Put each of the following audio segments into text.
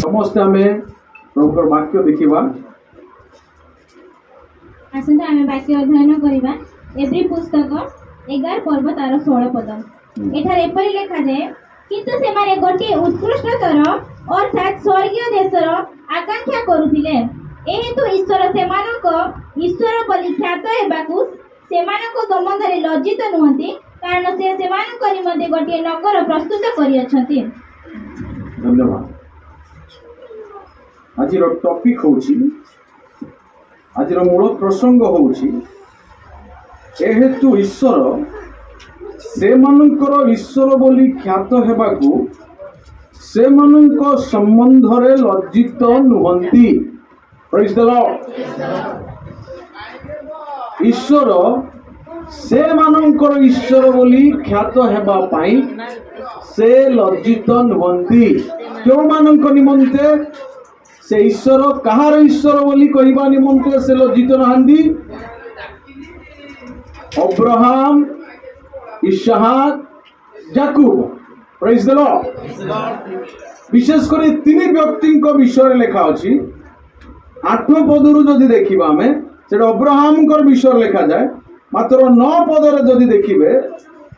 समस्ते आमे प्रभुकर वाक्य देखिबा आसंता आमे वाक्य अध्ययन करिबा एब्री पुस्तक 11 पर्व तार 16 पद एठार एपरि लेखा जाय किंतु से माने गोटे उत्कृष्टतर अर्थात स्वर्गीय देशर आकांक्षा करूथिले एहेतु ईश्वर सेमानक ईश्वर बोली ख्यात हेबाकु सेमानक संबंधरे लज्जित नुहंती कारण से सेमानक निमंते गोटे नगर प्रस्तुत करियछंती। धन्यवाद। आज टॉपिक होची आज मूल प्रसंग होची एहेतु ईश्वर सेमानकर ईश्वर बोली ख्यात हेबाकु सेमानक संबंधरे लज्जित नुहंती। Praise the Lord. ईश्वर सेमानकर ईश्वर बोली ख्यात हेबा पाई से लज्जित नुहंती। क्यों मानक निमंते से ईश्वर कहार ईश्वर बोली कहबा निमंते से लज्जित नहांती। अब्राहम इसहाक याकूब। Praise the Lord. विशेष कर तीन व्यक्ति विषय लिखा अछि 8 पदरु जदि देखिबा हमें सेटा अब्राहम विषय लिखा जाए मात्र 9 पदरे जदि देखिबे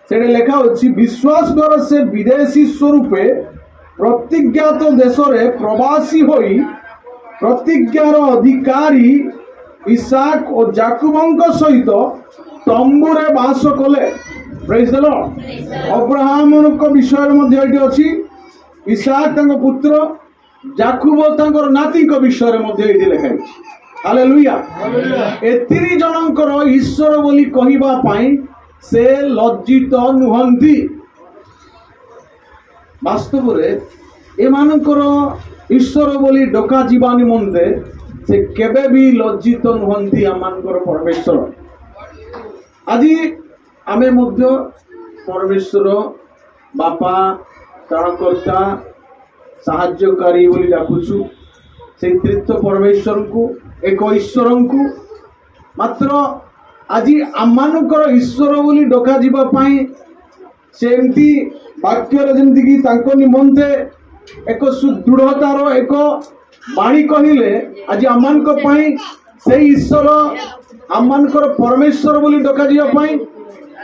सेटा लिखा अछि विश्वास द्वारा से विदेशी स्वरूपे प्रतिज्ञात देश रे प्रवासी होई प्रतिज्ञार अधिकारी इसाक और याकूबଙ୍କ सहित तंबुरे वास कले। Praise the Lord. अब्राहमଙ୍କ विषय मध्ये एटी अछि इसाक तांको पुत्र याकूब तांकर नातीଙ୍କ विषय मध्ये एटी लिखा अछि। हालेलुया। एतिरी जनकर ईश्वर बोली कहिबा पाई से लज्जित नुहंती। वास्तव रे एमानकर ईश्वर बोली डका जीवा निमंते से केबे भी लज्जित नुहंती आमानकर परमेश्वर। आज आमे मध्य परमेश्वर बापा त्राणकर्ता साहाय्यकारी बोली डाकुछु से तृतीय परमेश्वर को एक ईश्वर को मात्र आज आमानकर ईश्वर बोली डका जीवा पाई सेमती वाक्य जमती कि तांको निमंते एक सुदृढ़तार एक बाणी कहले आज आमानक पाई से ईश्वर आमानकर परमेश्वर बोली डका जीवा पाई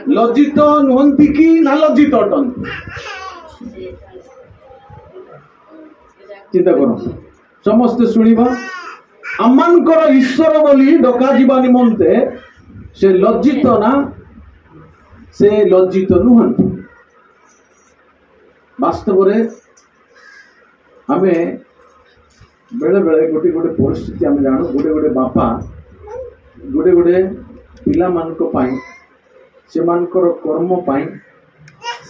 लज्जित नुहंती कि ना लज्जित अटंती। चिंता करो समस्ते सुनिबा आमानकर ईश्वर बोली डका जीवा निमंते से लज्जित ना से लज्जित नुहंती। वास्तव रे आमे बेले बेले गोटे गोटे परिस्थिति आमे जानो गोटे गोटे बापा गोटे गोटे पिला मानक पाई से मानकर कर्म पाई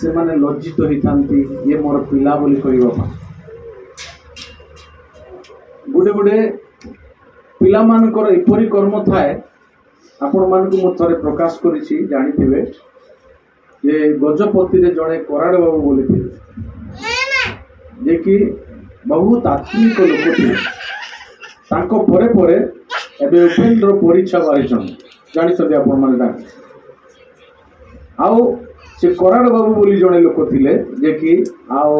से माने लज्जित होइथांती ये मोर पिला बोली कहबा पाई। गोटे गोटे पिला मानकर एपरी कर्म थाए आपण मानक मु थरे प्रकाश करिछि जानिथिबे जे गजपति रे जणे कराड़ बाबू बोली थे जे कि बहुत आत्मिक लोक थे तांको परे परे एबे उपेंद्र परीक्षा बारिछन जानिछथि आपण माने डाक आउ से कराड़ बाबू बोली जणे लोक थिले जे कि आउ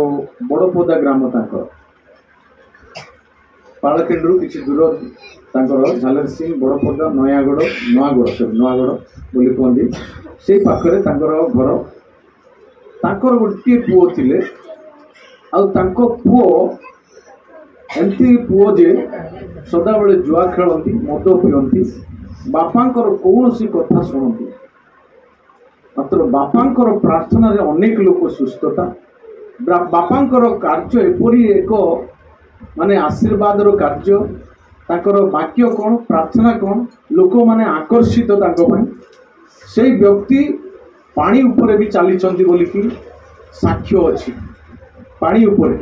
बड़पोदा ग्राम तांको पालकेन्द्रु किसी दूर तांकर झालर सिंह बड़पदा नयागढ़ नुआगढ़ बोली कहती से पाखरे तांकर घर तांकर गोटे पुओ थिले आउ तांको पुओ एमती पुओ जे सदा बेले जुआ खेलती मद पियंती बापांकर कौन सी कथा शुणती मात्र बापांकर प्रार्थना रे अनेक लोक सुस्थता बापांकर कार्य एपरी एक माने आशीर्वाद कार्य तांकर वाक्य कौन प्रार्थना कौन लोक माने आकर्षित से व्यक्ति पानी उपरे भी चली बोलिकी साक्ष्य अच्छी पानी उपरे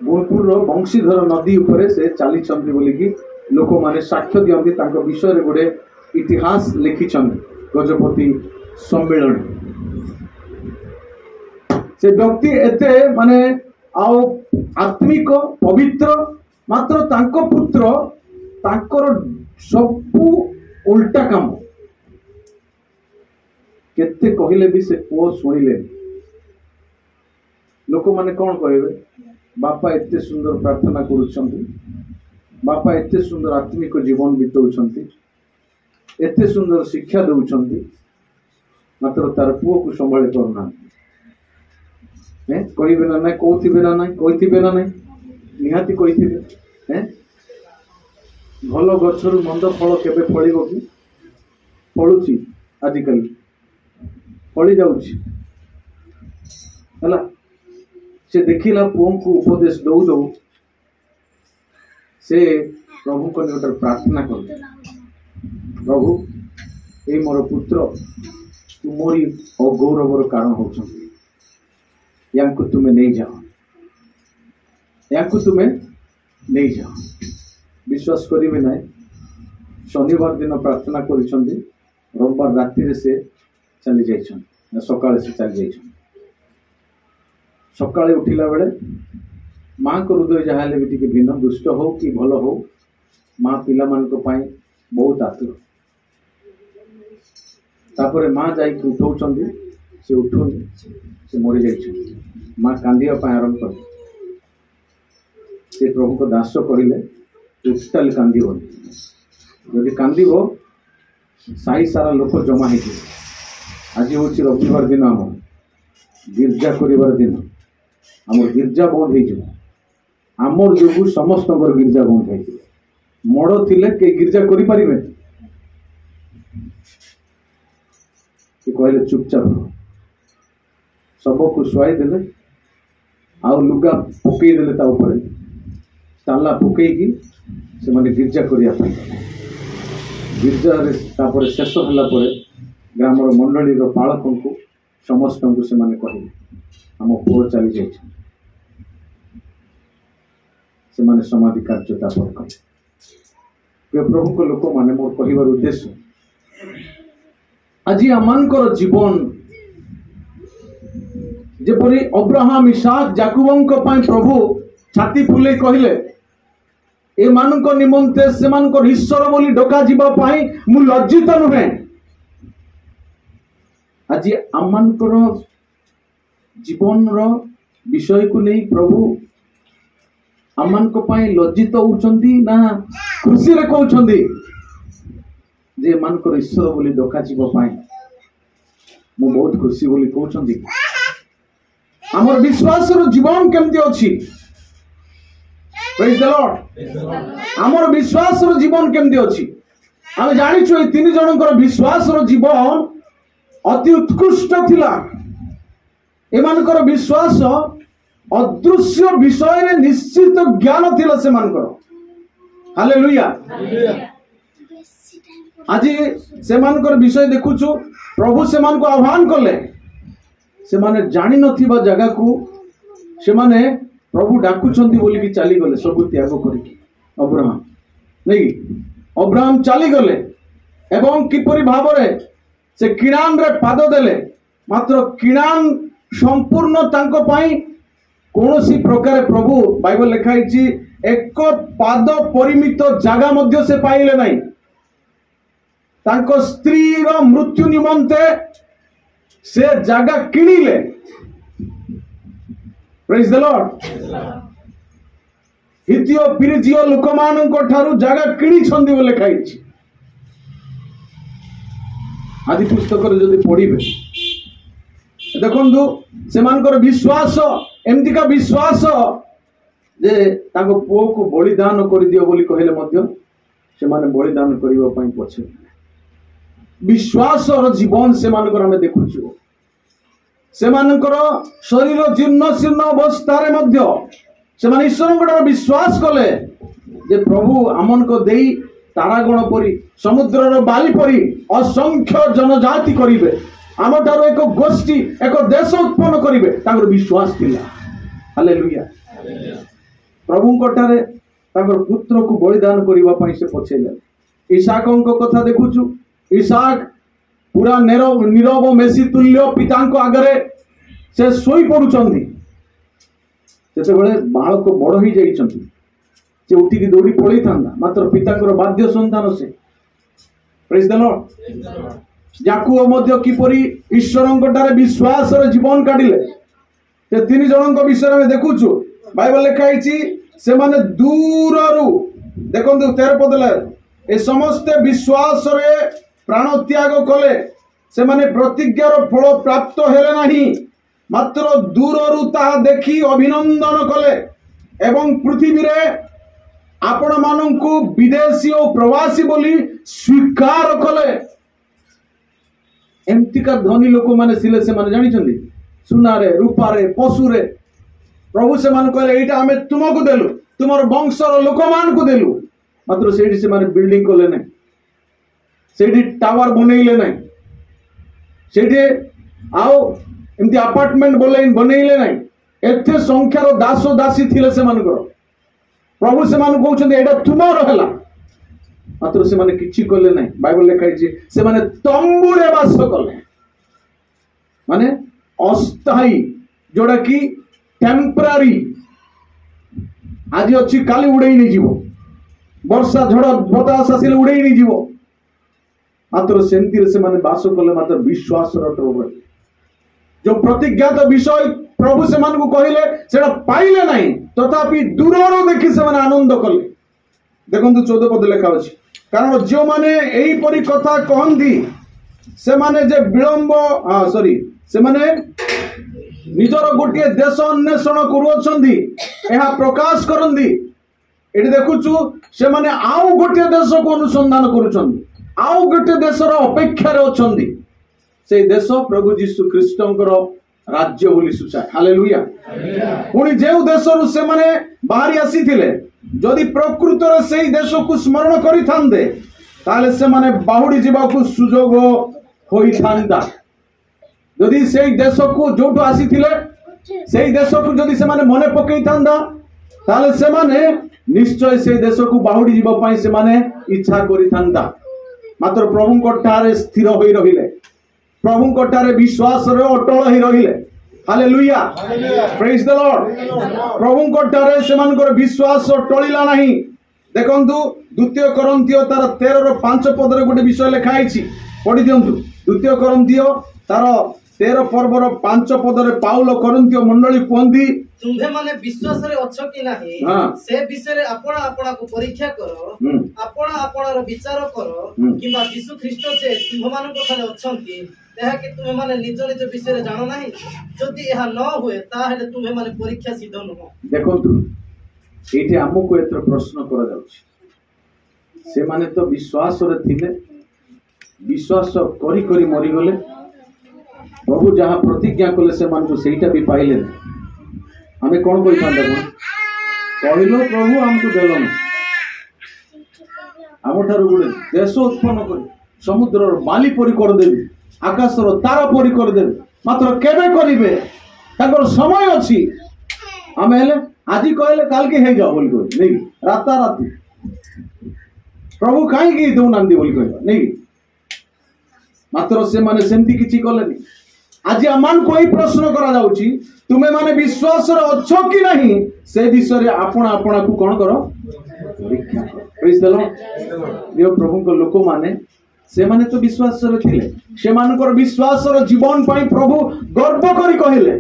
गुणपुर बंशीधर नदी उपरे से चली बोलिकी लोक माने साक्ष्य दियंती तांको विषय रे गोटे इतिहास लिखिछन गजपति सम्मेलन से व्यक्ति एते माने आउ आत्मिक पवित्र मात्र तांको पुत्र तांकर सबु उल्टा काम केते कहिले भी से पुओ शुणिले लोक माने कौन कहबे बापा एते सुंदर प्रार्थना करुछंती बापा एते सुंदर आत्मिक जीवन बिताउछंती एते सुंदर शिक्षा दउछंती मात्र तार पुओ को संभाळे करना कहबे ना नहीं कहथिबे ना नहीं निहाती कहथिबे भल गछरु मंद फल केबे फळिबो कि फळुची आजिकल फळी जाउची हला से देखिला पुओ को उपदेश दौ दौ से प्रभु को निकट प्रार्थना कर प्रभु ए मोर पुत्र तुमरी अगौरवर कारण होछन यांको तुम्हें नहीं जाओ तुम्हें नहीं जाओ विश्वास करेंगे ना शनिवार दिन प्रार्थना कर रविवार राति से चली जाइछन सकाळे से चली जाइछन सकाळे उठिला बेले माँ को हृदय जहाँ भी टिके भिन्न दुष्ट हो कि भल हो माँ पिला मान बहुत आतुर तापर माँ जाइक उठाऊँ से उठुनी से मरी जाइछन माँ कांदिया आरंभ कर से प्रभु को दास कहले टोटाल कांदीबनी जदि कांदीब साई सारा लोक जमा हो आज हूँ रविवार दिन आम गिर्जा कर दिन आम गिर्जा बंद हो आमर जो समस्त गिर्जा बंद हो मड़ थिले के गिर्जा करें कहले चुपचाप सबको शुआई देले आउ लुगा पकई देले ता ऊपर ताला पकईकी से माने गिर्जा करिया गिर्जा तापर शेष होला परे ग्रामर मंडली पालकों को समस्त को से माने कहले आम पुओ चली जाइछ से माने समाधि कार्य तापर कले प्रभु को लोक माने मोर कहिबार उद्देश्य आज आमानकर जीवन जेपरी अब्राहम इसाक जाकुबंक पय प्रभु छाती फुले कहले ए मानक निमंते सेमानकर ईश्वर बोली डका जीवा पाई मु लज्जित नुहे आज आमानकर जीवन रो विषय को नहीं प्रभु आमानक पय लज्जित होउचंदी ना खुशी रे कहउचंदी जे मानकर ईश्वर बोली डका जीवा पाई मु बहुत खुशी बोली कहउचंदी आमर विश्वास रो जीवन केमती अछि प्रेज द लॉर्ड आमर विश्वास रो जीवन केमती अछि हम जानि छु ए तीन जनकर विश्वास रो जीवन अति उत्कृष्ट थिला एमानकर विश्वास अदृश्य विषय रे निश्चित ज्ञान थिला से मानकर हालेलुया आज से मानकर विषय देखुछु प्रभु से मान को आह्वान करले से माने जानी नथिबा जगह को से माने प्रभु डाकुछंती बोली कि चली गले सब त्याग करिकी अब्राहम नहीं अब्राहम चली गले एवं किपरि भावरे से किणान रे पाद देले मात्र किणान संपूर्ण तांको पाई कोनोसी प्रकार प्रभु बाइबल लिखाई छी एक पाद परिमित जगह मध्य से पाइले नहीं तांको स्त्री रो मृत्यु निमंते से जगह किणिले प्रेज द लॉर्ड हितियो पिरिजियो लोक मानक ठारू जगह किणी बोले खाई आदि पुस्तक जदि पढ़े देखु से विश्वास एमतीका विश्वास जे ताको पुओ को बलिदान कर दियो बोली कहले से माने बलिदान करने पछे विश्वास जीवन से आम देखु से शरीर जीर्ण शीर्ण अवस्था से ईश्वर विश्वास कले जे प्रभु आमन को देई तारागण परी समुद्र बाली परी असंख्य जनजाति करिवे आम ठार एक गोष्ठी एक देश उत्पन्न करिवे ताकर विश्वास थिला हालेलुया प्रभु कोठारे ताकर पुत्र को बलिदान करबा पई से पछेले इसाकଙ୍କ कथा देखुछु इसाक पूरा नीरव मेसी तुल्य पिता को आगरे से सोई पड़ुचंदी सेते बालक बड़ ही जाइछंती से उठिकी दौड़ी पड़े था मात्र पिता बाध्य संतान से प्रेज द लॉर्ड याकूब मध्य किपरि ईश्वर विश्वास जीवन काटिले से तीन जन विषय में देखुछु बाइबल लिखाई से माने दूर देखो 13 पद ए समस्त विश्वास रे प्राण त्याग कले से माने प्रतिज्ञार फल प्राप्त हेले नहीं मात्र दूर ताहा देखी अभिनंदन कले एवं पृथ्वी रे आपण मानंकु विदेशी और प्रवासी बोली स्वीकार कले एमतीका धनी लोक माने सिले से माने जानि छथि सुनारे रूपारे पशुरे प्रभु से मान कहले एटा हमें तुमको देलु तुमर वंशर लोक मान को देलु मात्र सेठी से माने बिल्डिंग कले नै सेठी टावर बनैले नै सेठी आओ एमती अपार्टमेंट बनैले नै एथे संख्यार दास दासी थिले से मानकर प्रभु से मान कहते एटा तुमर है मात्र से माने किछि कले नै बाइबल लिखाई से माने तंबुरे वास कले माने अस्थायी जोड़ा कि टेम्परारी आज अच्छी काली उड़े नहीं जीवो वर्षा झड़ बतास आसिले उड़े नहीं जीवो मात्र सेंती से माने वास कले मात्र विश्वास रटोबे जो प्रतिज्ञात विषय प्रभु से मान को कहले सेटा पाइले नहीं तथापि दूररो देखि से माने आनंद कले देखंतु 14 पद लिखा अछि कारण जो माने एही परि कथा कहंती से माने जे विलंब से माने निजर गोटे देश अन्वेषण करूछंदी एहा प्रकाश करंदी एठी देखुछु से माने आउ गोटे देश को अनुसंधान करूछंदी आउ गोटे देशर अपेक्षा रे अछंदी से देश प्रभु जीशु ख्रीष्टंकर राज्य बोली सुचाए हालेलुया पुणी जो देश से माने बाहरी आसी थिले जदि प्रकृत रे सेही देश को स्मरण करि थांदे ताले से माने बाहुडी जीवा को सुजोग होई थांदा जदि सेही देश को जोटो आसी थिले सेही देश को जदि से माने मने पकई थांदा ताले से माने निश्चय सेही देश को बाहुडी जीवा पई से माने इच्छा करि थांदा मात्र प्रभु को ठारे स्थिर होई रहिले प्रभु को ठारे विश्वास रे अटल ही रहिले हालेलुया प्रेज द लॉर्ड प्रभु को ठारे से मानकर विश्वास टळिला नहीं देखंतु द्वितीय कोरिन्थियो तार 13 रो 5 पद रे गोटे विषय लिखाई छि पढि दियंतु द्वितीय कोरिन्थियो तार 13 पर्व रो 5 पद रे पाउल कोरिन्थियो मंडली कहंती तुम्हे माने विश्वास रे अछ कि नाही से विषय रे आपण आपण को परीक्षा करो आपण आपण रो विचार करो किबा यीशु ख्रीष्ट जे तुम मान को थाले अछंती एहा कि तुमे माने निज निज विषय रे जानो नाही जदि एहा न होए ता हेले तुमे माने परीक्षा सिद्ध न देखंतु एठी हमको एतर प्रश्न करा जाउछि से माने तो विश्वास रे थिले विश्वास करी करी मरि गले प्रभु जहाँ प्रतिज्ञा कले से मान को सेटा भी पाइले हमें कौन कोई पांदा कहलो प्रभु हमको देलो आम ठारू गोटे देश उत्पन्न कर समुद्र बाली परी कर देबी आकाशर तारा परी कर देबी मात्र केबे करिवे ताकर समय अछि आमे हेले आज कहले काल के हे जाओ बोल को नहीं राता राती प्रभु काई की दउ नांदी बोल कहला नहीं मात्र से माने सेमती किछि कलेनी आज आमान कोई प्रश्न करा जाउची तुमे माने विश्वास रे अच्छो कि नहीं से विषय रे आपण आपणा को कोन करो परीक्षा करो प्रेज द लॉर्ड यो प्रभु को लोक माने से माने तो विश्वास रे थिले से मानकर विश्वास रो जीवन पई प्रभु गर्व करी कहिले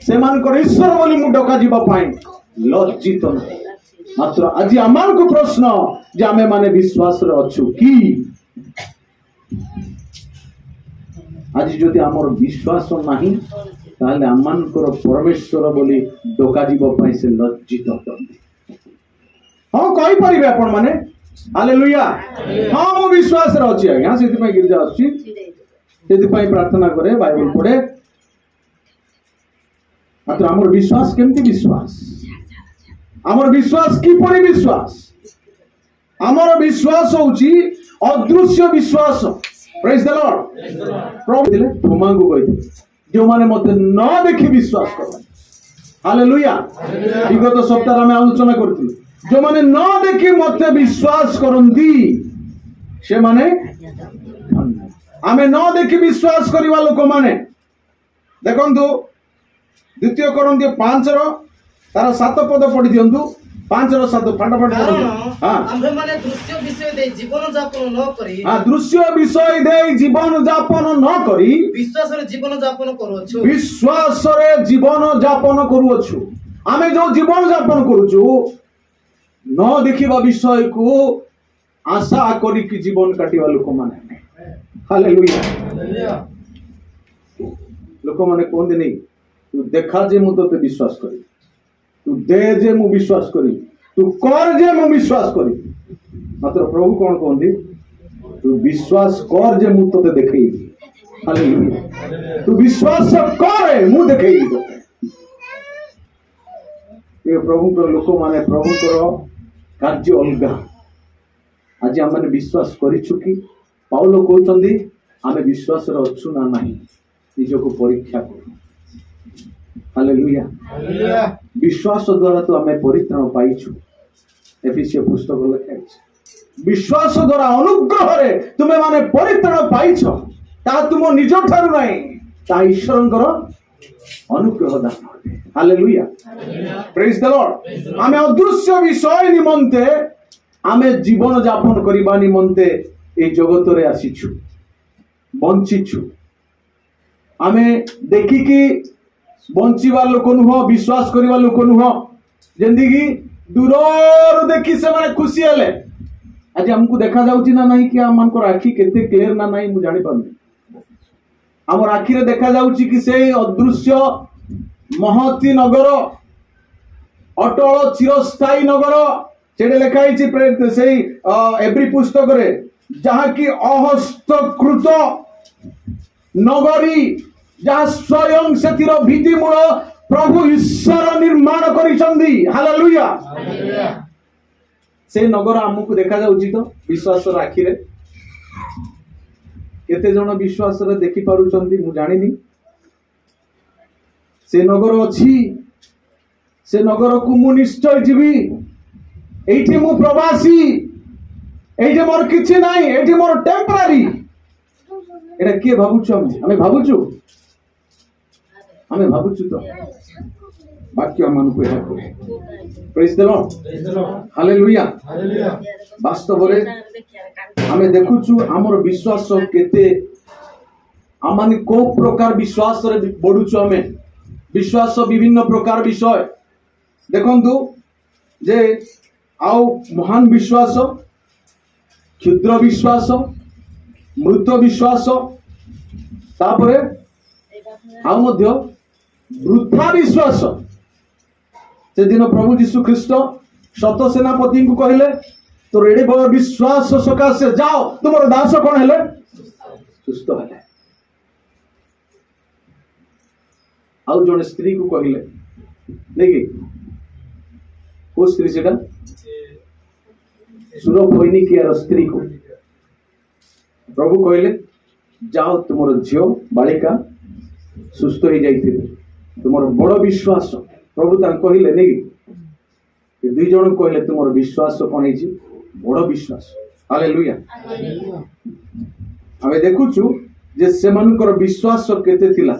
से मानकर ईश्वर बोली मु डका जीवा पई लज्जित न मात्र आज आमार को प्रश्न जे आमे माने विश्वास रे अछु कि आज जदि आमर विश्वास नाही ताले आमानकर परमेश्वर बोली डोका जीव पई से लज्जित होतंती। हां कहि परिबे आपण माने हालेलुया। हां मो विश्वास रे अछि आज्ञा सेति पई गिरजा अछि सेति पई प्रार्थना करे बाइबल पढे मात्र आमर विश्वास केमती विश्वास आमर विश्वास की परि विश्वास आमर विश्वास होची अदृश्य विश्वास। Praise the Lord. प्रभु दिले थोमा को कहि जो माने मते न देखि विश्वास कर हालेलुया। विगत सप्ताह में आलोचना करथि जो माने न देखि मते विश्वास करंदी से माने आमे न देखि विश्वास करिवा लोक माने देखंतु द्वितीय कोरिन्थियो 5 रो तार 7 पद पढ़ी दियंतु 5 रो 7 फटाफट हां आम्भे माने दृश्य विषय दे जीवन यापन न करी हां दृश्य विषय दे जीवन यापन न करी विश्वास रे जीवन यापन करूछु विश्वास रे जीवन यापन करूछु। आमे जो जीवन यापन करूछु न देखिबा विषय को आशा करी कि जीवन काटिबा लोक माने हालेलुया। लोक माने कोन दिनी तू देखा जे मु तोते विश्वास करी तू दे जे मु विश्वास करी तू कर जे मु विश्वास करी मात्र प्रभु कौन कहती तू विश्वास कर जे मु तोते देखैबी हालेलुया। तू विश्वास कर मु देखैबी तोते ये प्रभु को लोक माने प्रभु को कार्य अलगा आज हम माने विश्वास करिछु कि पाउलो कहउचंदी आमे विश्वास रे अछु ना नाही निजको परीक्षा करू हालेलुया। विश्वास द्वारा तो आमे परित्राण पाइछु एफिसियो पुस्तक लिखाइछ विश्वास द्वारा अनुग्रह रे तुमे माने परित्राण पाइछ ता तुम निज ठारू नाही ता ईश्वरंकर अनुग्रह दान हालेलुया। Praise the Lord. आमे अदृश्य विषय निमंते आमे जीवन यापन करिबा निमंते ए जगत रे आसीछु बंचिछु आमे देखि कि बंचिबा लोक नुह विश्वास करिबा लोक नुह जेंदी दूर देखि से माने खुशी हेले आज हमको देखा जाउची ना नहीं कि हम मानकर आखी केते क्लियर ना नहीं मु जानि पानी हमर आखी रे देखा जाउची कि से अदृश्य महती नगर अटल चिरस्थायी नगर सेडे लेखाई छि से एवरी पुस्तक रे जहाँ की अहस्तकृत नगरी जहाँ स्वयं से भित्तिमूल प्रभु ईश्वर निर्माण करिसंदी हालेलुया। से नगर हमको देखा जाउची तो विश्वास राखी रे केते जण विश्वास रे देखि पारुचंदी मु जानिनी से नगर अछि से नगर को मु निश्चय जीवी एठी मु प्रवासी एठी मोर किछि नाही एठी मोर टेम्पररी एटा के भाबुछु हमें भाबुछु तो वाक्य मन को है प्रेज द लॉर्ड हालेलुया। वास्तव रे हमें देखुछु हमर विश्वास केते आमानी को प्रकार विश्वास रे बढुछु हमें विश्वास विभिन्न प्रकार विषय देखंतु जे आउ महान विश्वास क्षुद्र विश्वास मृत विश्वास तापरे आउ मध्य वृथा विश्वास से दिन प्रभु जीशु ख्रीस्ट शत सेनापति को कहले तो रेडी बड़ विश्वास सकाशे जाओ तुमर दास कौन हेले सुस्थ हेले आउ जने स्त्री को कहले देखि को स्त्री सेटा सुरफैनिकियार स्त्री को प्रभु कहले जाओ तुमर झियो बालिका सुस्थ हो जाइए तुमर बड़ विश्वास प्रभु ता कहले नहीं दुई जन कहले तुमर विश्वास कौन है बड़ विश्वास हालेलुया। आमे देखुछु जे सेमानकर विश्वास केते थिला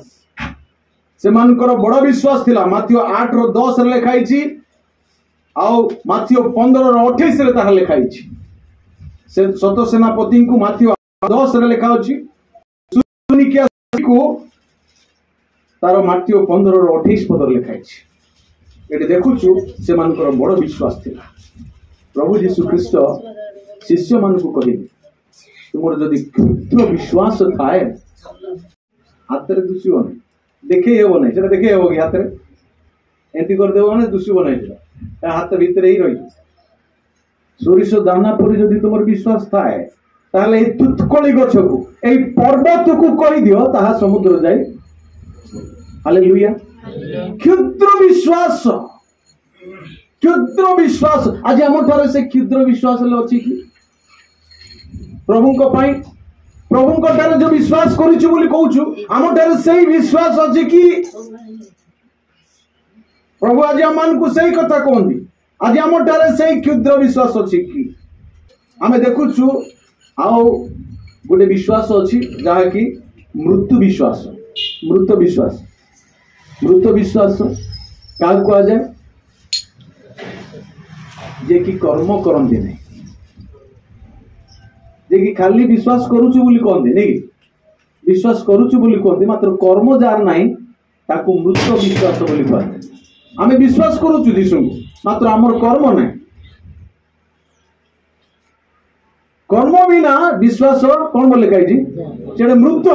सेमानकर बड़ विश्वास थिला माथियो 8:10 रे लिखाई छि आउ माथियो 15:28 रे ताहा लिखाई छि से शत सेनापति को माथियो 10 रे लिखा अछि सुनिकिया को तार माथियो 15:28 पद लिखाई छि ये देखुचु से मानकर बड़ विश्वास थिला। प्रभु जीशु ख्रीस्ट शिष्य मान को कहे तुम जदि क्षुद्र विश्वास थाए हाथ में दुषिब ना देखे हेब ना से देखे हेब कि हाथ में एंटी करदेव ना दुषिब ना हाथ भितर ही रही सोरिष दाना पर जदि तुम विश्वास थाए ताहले तुतकली गछ को ए पर्वत को कहि दियो ताहा समुद्र जाए। हालेलुया। क्षुद्र विश्वास आज आम ठारे से क्षुद्र विश्वास अच्छी कि प्रभु ठारे जो विश्वास करूछु बोली कहूछु आम ठारे सही विश्वास अच्छी कि प्रभु आज आम को सही कथा कहती आज आम ठारे सही क्षुद्र विश्वास अच्छी कि आम देखुछु आओ गोटे विश्वास अच्छी जहाँ कि मृत्यु विश्वास क्या कह जाए जे कि कर्म करते नहीं जे कि खाली विश्वास करूछु बोली कहते नहीं विश्वास करूछु बोली कहते मात्र कर्म जार नहीं ताकू मृत विश्वास बोली कहते। आमे विश्वास करूछु जीशु मात्र आमर कर्म नहीं कर्म बिना विश्वास कौन बोले कही मृत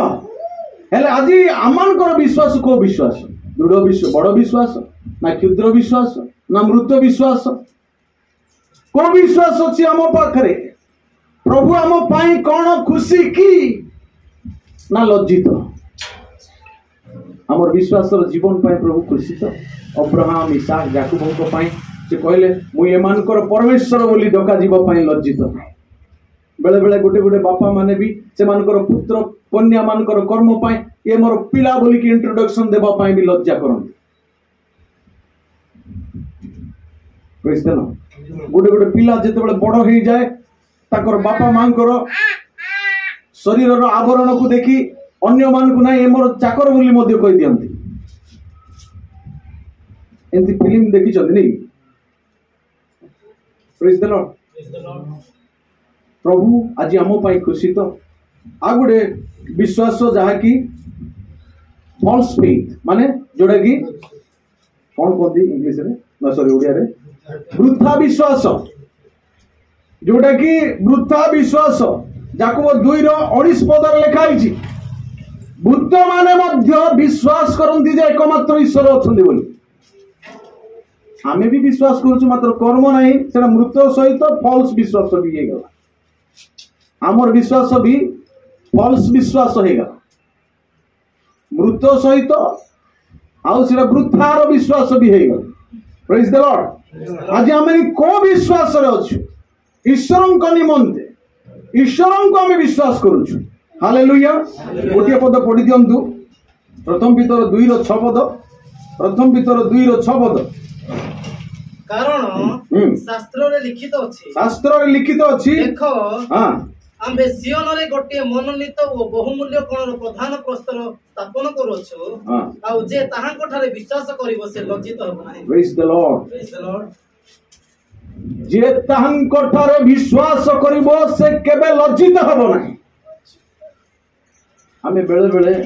हेले आज आमर विश्वास को विश्वास दृढ़ विश्वास बड़ विश्वास ना क्षुद्र विश्वास ना मृत विश्वास को विश्वास अच्छी आम पाखरे प्रभु आम पाई कौन खुशी की ना लज्जित आमर विश्वास जीवन पाई प्रभु खुशी तो अब्राहम इसहाक याकूब से कहले मुझे एमानकर परमेश्वर बोली डका जीव पाई लज्जित नहीं बेले बेले गोटे गोटे बापा माने भी से मानकर पुत्र कन्या मानकर कर्म पाए ये मोर पिला बोली की इंट्रोडक्शन देबा पाए भी लज्जा करंती प्रेज द लॉर्ड। गोटे गोटे पिला जते बेले बड़ हो जाए ताकर बापा मांकर शरीर रो आवरण को देखी अन्य मान को नहीं मोर चाकर बोली मध्य कहि दियंती एंती फिल्म देखि चंदी नहीं प्रेज द लॉर्ड। प्रभु आज आम पाई खुशी तो आ गोटे विश्वास जहाँ कि फॉल्स फेथ माने जोड़ा कि कौन कहती इंग्लिश रे ना सॉरी ओडिया रे वृथा विश्वास जोड़ा कि वृथा विश्वास जाको 2:19 पदर लिखाई बुद्ध माने मध्य विश्वास करती जे एकमात्र ईश्वर अछंती बोली आमे भी विश्वास करूछु मात्र कर्म नहीं सेटा मृत सहित फॉल्स विश्वास भी हे गला आमर विश्वास भी फॉल्स विश्वास होगा मृत सहित आउ से वृथार विश्वास भी होगा। Praise the Lord. आज आम को विश्वास अच्छु ईश्वर निमंते ईश्वर को आम विश्वास करुछु। हालेलुया। गोटे पद पढ़ी दिंतु प्रथम पितर 2:6 पद प्रथम पितर 2:6 पद कारण शास्त्र रे लिखित अछि देखो हां आम्बे सियोन रे गोटे मनोनीत ओ बहुमूल्य कोणर प्रधान प्रस्तर स्थापन करूछु आ जे ताहां कोठारे विश्वास करिवो से लज्जित होबो नाही। Praise the Lord. जे ताहां कोठारे विश्वास करिवो से केबे लज्जित होबो नाही। हमें बेले बेले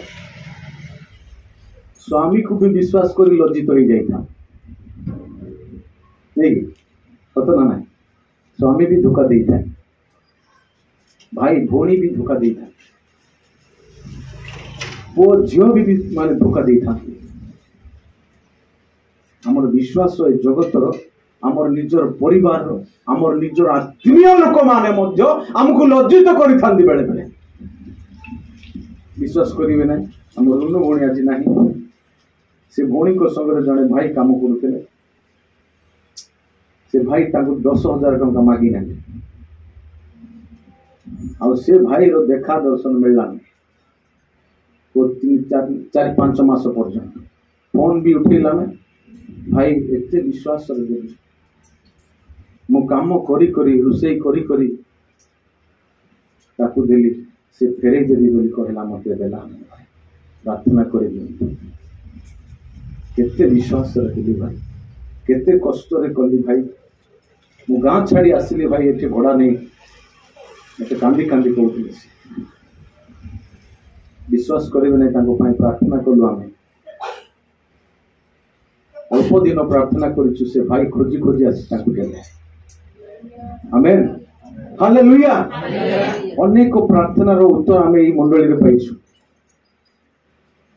स्वामी को भी विश्वास करी लज्जित हो जाइता नहीं सत ना स्वामी भी धोखा देता है भाई भौणी भी धोखा देता वो झील भी माने धोखा देता आमर विश्वास जगतर आमर निजर परिवार आमर निजर आत्मीय लोक माने मध्य आमको लज्जित करि थांती बेले बेले विश्वास करिवे ना आमर रुनु भौणी आज नाही से भौणी को संगे जने भाई काम करूते से भाई ताको 10,000 टंका मागी ना और से भाई रो देखा दर्शन मिलला वो 4-5 मास पर्यंत फोन भी उठेला में भाई एते विश्वास कर मो काम करी करी रुसई करी करी ताकू देली से फेरे देली बोली कहला मते देला प्रार्थना करी केते विश्वास रखली भाई केते कष्ट रे कली भाई मु गाँ छाड़ी आसिली भाई एटे भड़ा नहीं एटे कांदी कांदी कहूली विश्वास करेंगे नहीं प्रार्थना कलु आम अल्प दिन प्रार्थना करिछु से भाई खोजी खोजी आसी ताकू देले आमेन हालेलुया अनेक प्रार्थनार उत्तर आमे ई मंडली रे पाइछु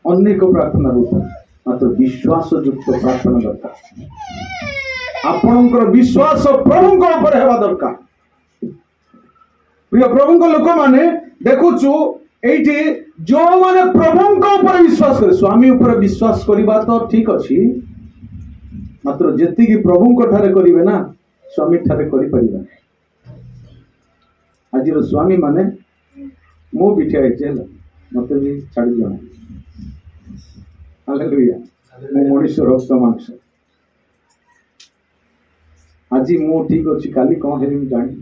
अनेक प्रार्थनार उत्तर मात्र विश्वास युक्त प्रार्थना दरकार आपणकर विश्वास प्रभु ऊपर हेबा दरकार प्रिय प्रभु लोक माने देखुछु एठी जो माने प्रभु ऊपर विश्वास करे स्वामी ऊपर विश्वास करिबा तो ठीक अछि मात्र जेति की प्रभु को ठारे करिवे ना स्वामी ठारे करि परिबा आज रो स्वामी माने मो बिठे आइछे मते भी छाड़ी दियो हालेलुया मो मनुष्य रक्त मांस आज मो ठीक अछि काली कोन हेरि जानि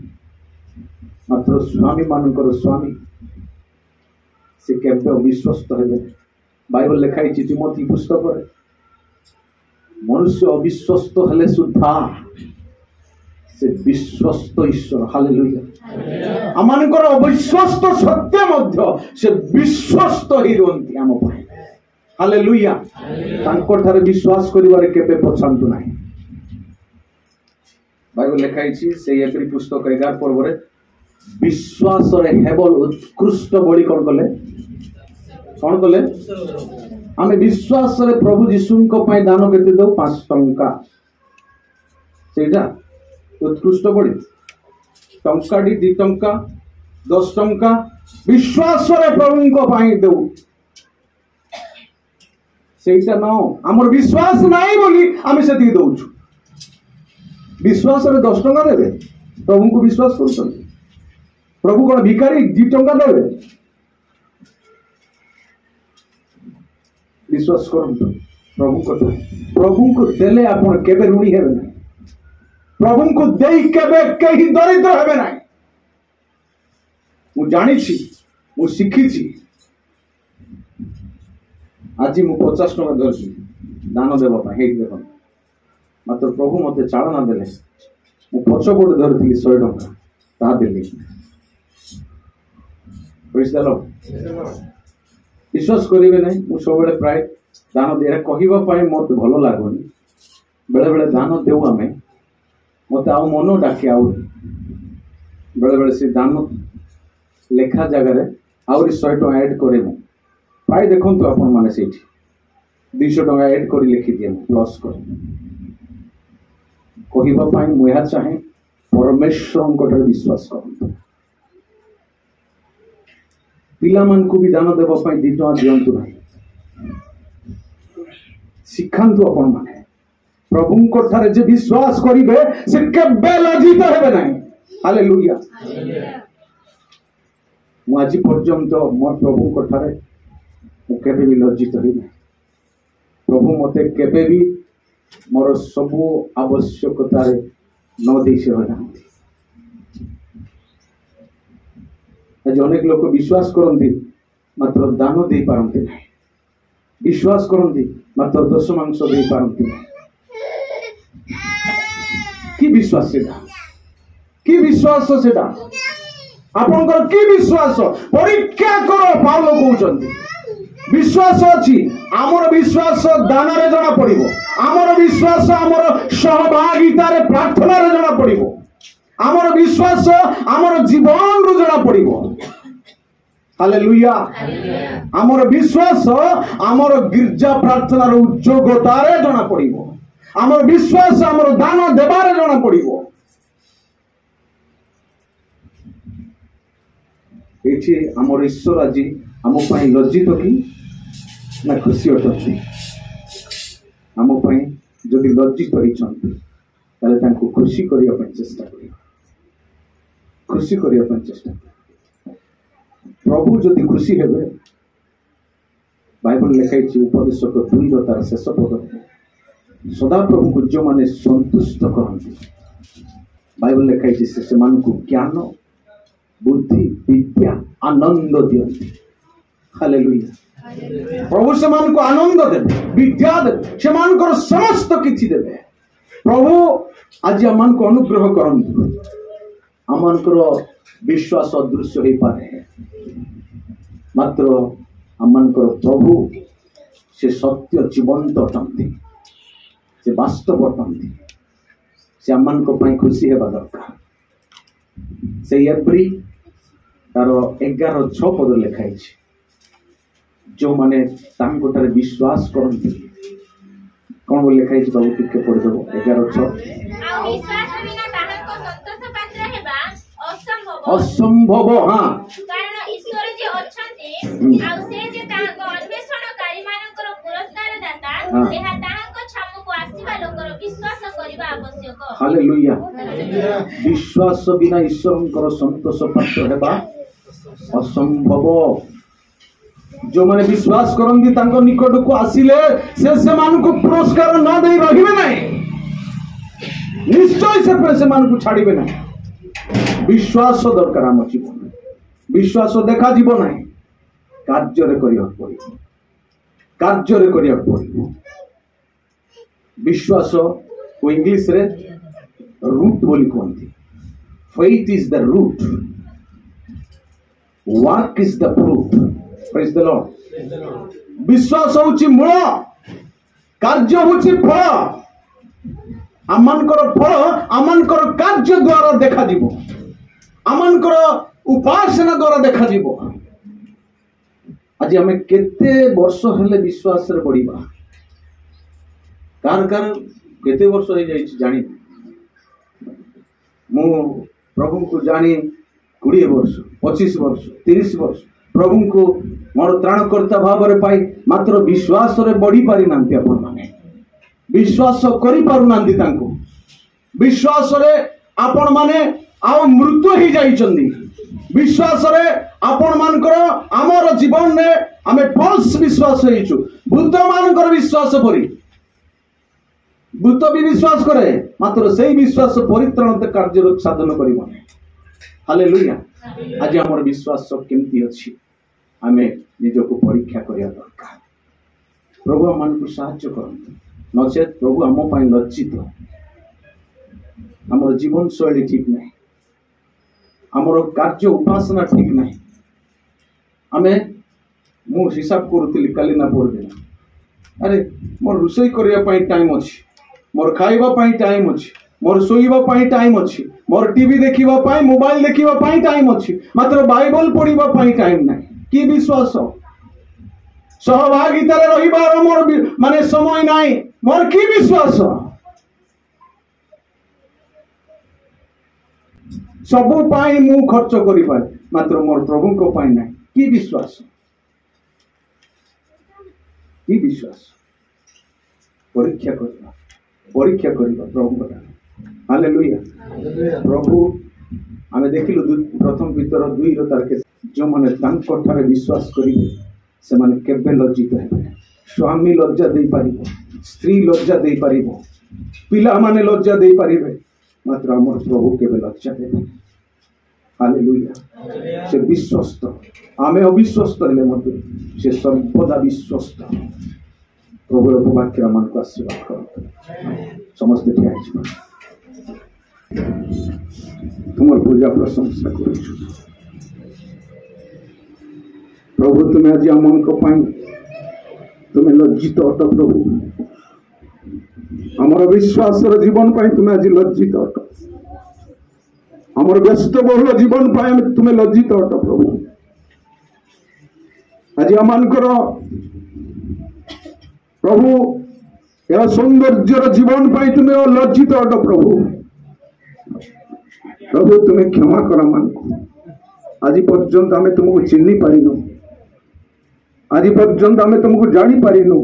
मात्र स्वामी मानकर स्वामी से केबे अविश्वस्त हेबे बाइबल लिखाई तिमोथी पुस्तक रे मनुष्य अविश्वस्त हेले सुद्धा से विश्वस्त ईश्वर हालेलुया आमानकर अविश्वस्त सत्य मध्य से विश्वस्त ही रहंती आम पाए हालेलुया तांको ठारे विश्वास करिवारे केबे पछांतु नाही बाइबल लिखाई से एप्री पुस्तक 11 पर्व रे विश्वास रे हेबल उत्कृष्ट बळी कोन कले आमे विश्वास रे प्रभु यीशु को पय दान केते दो 5 टंका सेटा उत्कृष्ट बळी टंका डी 2 टंका 10 टंका विश्वास रे प्रभु को पय दो सेटा न हमर विश्वास नाही बोली आमे सेति दोछु विश्वास रे 10 टंका देबे प्रभु को विश्वास करछन प्रभु कोन भिखारी 2 टंका देबे विश्वास करंतु प्रभु को देले आपण केबे ऋणी हेबे ना प्रभु को देई केबे कहीं दरिद्र हेबे ना मु जानि छी मु सिखी छी आज मु 50 टका धरछि दान देबा पा हेइ देखो मात्र प्रभु मते चालना देले मु पछपट धरथिली 100 टका ता देली प्रेज द लॉर्ड विश्वास करेंगे नहीं मु सब प्राय दान दे कहवा मत भल लगुनि बेले बेले दान देव आम मत आ मन डाके आउ बेले बेले से दान लेखा जगार आहरी 100 टका ऐड करे प्राय देखु आपण मैंने से 200 टका ऐड कर लिखि दिए प्लस कर कहवाई मुझे चाहे परमेश्वर विश्वास करूँ पिला मान को भी दान देवा 2 टका दियंतु ना शिखांतु आपण माने प्रभु को थारे जे विश्वास करिवे से केबे लज्जित हेबे नाही हालेलुया मु आज पर्यंत मोर प्रभु को थारे मु केबे भी लज्जित होई नाही प्रभु मते केबे भी मोर सब आवश्यकता रे न देई से रहनांती आज अनेक लोक विश्वास करती मात्र दान दे पारती ना विश्वास करती मात्र दशमांश दे पारती ना कि विश्वास कि विश्वास सेटा आपनकर कि विश्वास परीक्षा करो पाउलो कहउचंती विश्वास अछि आमर विश्वास दान रे जणा पड़िबो आमर विश्वास आमर सहभागिता रे प्रार्थना रे जणा पड़िबो आमर विश्वास आमर जीवन रु जणा पड़िबो हालेलुया आमर विश्वास आमर गिरजा प्रार्थना रो उद्योगता रे जणा पड़िबो आमर विश्वास आमर दान देबारे जणा पड़िबो एठी आमर ईश्वर आज आम पई लज्जित कि ना खुशी अटंती आम पई जदि लज्जित होइछंती ताले तांको खुशी करिया पई चेष्टा करियो खुशी करिया पई चेष्टा प्रभु जदि खुशी हेबे बाइबल लिखाई उपदेशक 2 तार शेष पद सदा प्रभु को जो माने संतुष्ट करती बाइबल लिखाई से मान को ज्ञान बुद्धि विद्या आनंद दियंती हालेलुया प्रभु से मान को आनंद देबे विद्या देबे से मान को समस्त किछि देबे प्रभु आज आमान को अनुग्रह करंतु आमान को विश्वास अदृश्य हो पारे मात्र आमान को प्रभु से सत्य जीवंत अटंती से वास्तव अटंती से आम खुशी हेबा दरकार से एप्री तार 11:6 पद लिखाई जो माने तांकोटारे विश्वास करती कौन बोल लिखाई बाबू टिके पढ़ देबो 11:6 असंभव हाँ कारण ईश्वर जे अछंती आ से जे तांको अन्वेषणकारी मानकर पुरस्कार दाता एहा तांको छामको आसीबा लोकर विश्वास करिबा आवश्यक। हालेलुया। विश्वास बिना ईश्वरंकर संतोष प्राप्त हेबा असंभव। जो माने विश्वास करंदी तांको निकट को आसिले से मान को पुरस्कार न देई रहिबे नाही, निश्चय से मान को छाड़िबे नाही। विश्वास दरकार आम जीवन विश्वास देखा जीव ना कार्य पड़ो विश्वास को इंग्लिश रे रूट बोली कहती। Faith is the root, work is the fruit. Praise the lord. विश्वास होची मूल, कार्य होची फल। आमनकर फल आमनकर कार्य द्वारा देखा जीव, आमनकर उपासना द्वारा देखा जीव। आज आम केते वर्ष हेले विश्वास रे पड़िबा कार केते वर्ष हो जाई जानी मु प्रभु को जानी 20 वर्ष 25 वर्ष 30 वर्ष प्रभु को मोर त्राणकर्ता भाव रे पाई मात्र विश्वास रे बढ़ी पारि नांती। अपन माने विश्वास करि पारु नांती तांको विश्वास रे आपण माने आ मृत्यु ही जाइचंदी। विश्वास रे आपण मानकर आमर जीवन में आमे फॉल्स विश्वास होइछु। भूत मानकर विश्वास परि भूत भी विश्वास करे मात्र सेही विश्वास परित्राण कार्य साधन करिबो। हालेलुया। आज हमर विश्वास केमती अछि आमे निजको परीक्षा करिया दरकार। प्रभु मान को सहायता करंतु नचेत प्रभु आम पाई लज्जित। हमर जीवन शैली ठीक नहीं, हमर कार्य उपासना ठीक नहीं। आमे मु हिसाब करूली काली ना पड़ दिन अरे मोर रोषई करिया पाई टाइम अछि, मोर खाइबा पाई टाइम अछि, मोर सोइबा पाई टाइम अछि, मोर टीवी देखिबा पाई मोबाइल देखिबा पाई टाइम अछि, मात्र बाइबल पढ़िबा पाई टाइम नहीं। की विश्वास सहभागिता रे रहिबार मोर माने समय नहीं। मोर की विश्वास सबु पाई मु खर्च करि पारे मात्र मोर प्रभु को पाई नहीं। की विश्वास की विश्वास परीक्षा करबा प्रभु को। हालेलुया। प्रभु आमे देखिलु प्रथम पीतर 2 तारके जो माने तांको ठारे विश्वास करिवे से माने केबे लज्जित हेबे। स्वामी लज्जा दे पारिबो, स्त्री लज्जा दे पारिबो, पिला माने लज्जा दे पारिबे मात्र हमर प्रभु केबे लज्जा देबे। हालेलुया। से विश्वस्त आमे अविश्वस्त हेले मते से सर्वदा विश्वस्त। प्रभु वाक्य मन को आशीर्वाद करो। समस्त ठिया छै तुमर पूजा प्रशंसा करू। प्रभु तुम्हें आज मन को पाई तुम्हें लज्जित अट। प्रभु हमर विश्वास जीवन पाई तुम्हें आज लज्जित अट। हमर व्यस्त बहुल जीवन पाई तुम्हें लज्जित अट। प्रभु आज आमनकर प्रभु यह सौंदर्य जीवन पाई तुम्हें लज्जित अट। प्रभु तुम्हें क्षमा कर मान को। आज पर्यंत आमे तुमको चिन्ह पारिनु, आज पर्यंत आमे तुमको जानी पारिनु।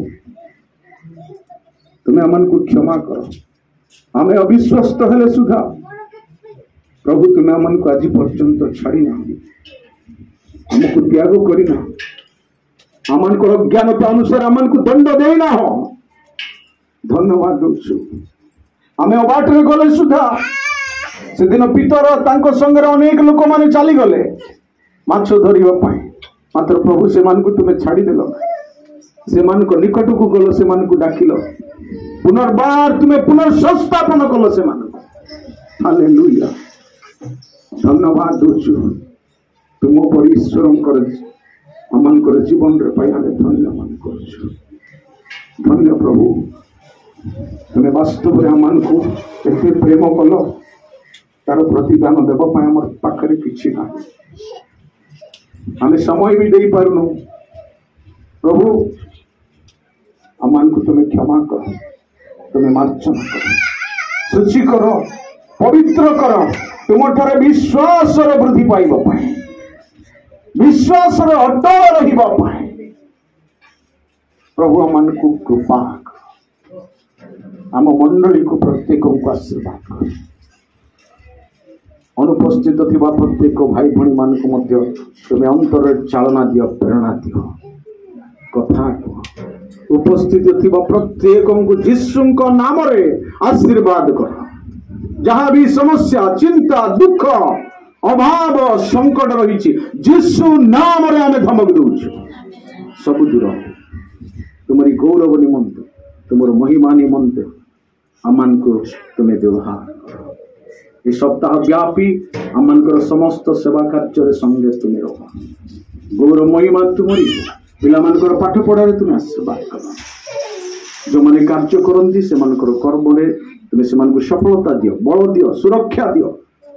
तुम्हें आमन को क्षमा कर। आमे अविश्वस्त हेले सुधा प्रभु तुम्हें आमन को आज पर्यंत छाड़ी ना, हमको त्याग करिना, आमन को अज्ञानता अनुसार आमन को दंड देना हो। धन्यवाद दउछु। आमे अबाटरे गले सुधा से दिन पितर तांको संगे अनेक लोक माने चली गले माछ धरिबा पाई मात्र प्रभु से मान को तुम्हें छाड़ी देलो। से मान को निकट को गलो, से मान को डाकिलो, पुनर्बार तुम्हें पुनर्संस्थापन कलो से मान को। हालेलुया। धन्यवाद दउछु। तुम पर ईश्वरंकर अमनकर जीवन रे पाई आमे धन्य मान करछु। धन्य प्रभु तुम्हें वास्तव में आम को एते प्रेम कल तार प्रतिदान देवाई आम पाखे कि ना आम समय भी दे पारुनु प्रभु आम को तुम्हें क्षमा कर तुम्हें मार्जन कर शुचि कर पवित्र कर तुम ठारे विश्वास वृद्धि पाइबा विश्वास अटल रहा प्रभु आम को कृपा आम मंडली को प्रत्येक को आशीर्वाद कर अनुपस्थित थिबा प्रत्येक भाई भणी मान को तुम्हें अंतर चालना दियो प्रेरणा दियो कथा कह उपस्थित थिबा प्रत्येक को यीशु नाम रे आशीर्वाद कर जहाँ भी समस्या चिंता दुख अभाव संकट रही यीशु नाम रे आमे धमक दउछु सब दूर तुम्हारी गौरव निमंत तुम महिमा निमंत आमान को तुम्हें व्यवहार ये सप्ताह व्यापी आमर समस्त सेवा कार्य संगे तुम्हें रह गौरव महिमा तुम्हारी पिला पाठ पढ़ा तुम्हें आशीर्वाद कर जो मैंने कार्य करती से कर्म तुम्हें से सफलता दियो बल दियो सुरक्षा दियो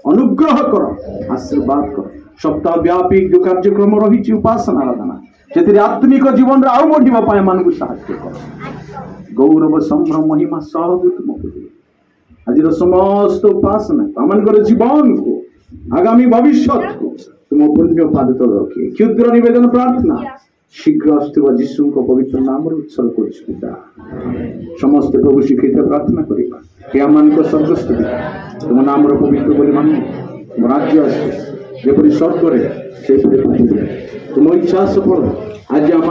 अनुग्रह कर आशीर्वाद कर सप्ताह व्यापी जो कार्यक्रम रही उपासना आराधना से आत्मिक जीवन आउ बढ़ापी मान साहय कर गौरव संभ्रम महिमा सब तुमको आज समस्त उपासना आम जीवन को आगामी भविष्य को तुम पुण्य पाद तल रखिए क्षुद्र निवेदन प्रार्थना शीघ्र आसुवा यीशु को पवित्र नाम उत्सर्ग कर समस्त प्रभु शिक्षित प्रार्थना करवा आम स्वर्गस्थ तुम नाम पवित्र बोली मान तुम राज्य आसपरी स्वर्ग से तुम इच्छा सफल आज आम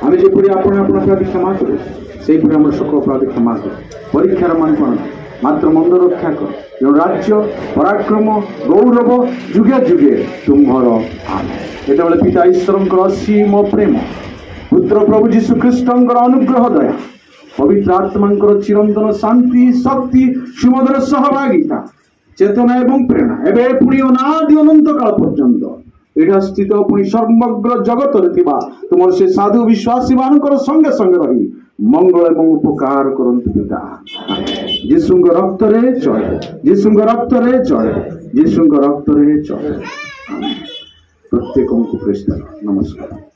आम जपरी आपण अपराधी क्षमा करूँ से आम सकल अपराधी क्षमा कर परीक्षार मान मात्र मंद रक्षा कर राज्य पराक्रम गौरव जुगे जुगे तुम्हार आमे ये पिता ईश्वर असीम प्रेम पुत्र प्रभु जीशु ख्रीष्ट अनुग्रह दया पवित्र आत्मा चिरंतन शांति शक्ति सुमधुर सहभागिता चेतना एवं प्रेरणा एवं पुणी अनादि अनंत काल पर्यंत एटा स्थित पुणी समग्र जगत तुम से साधु विश्वासी मान संगे संगे रही मंगल एवं उपकार करंतु पिता यीशु रक्त रे चढ़े यीशु रक्त रे चढ़े यीशु रक्त रे चढ़े प्रत्येक को नमस्कार।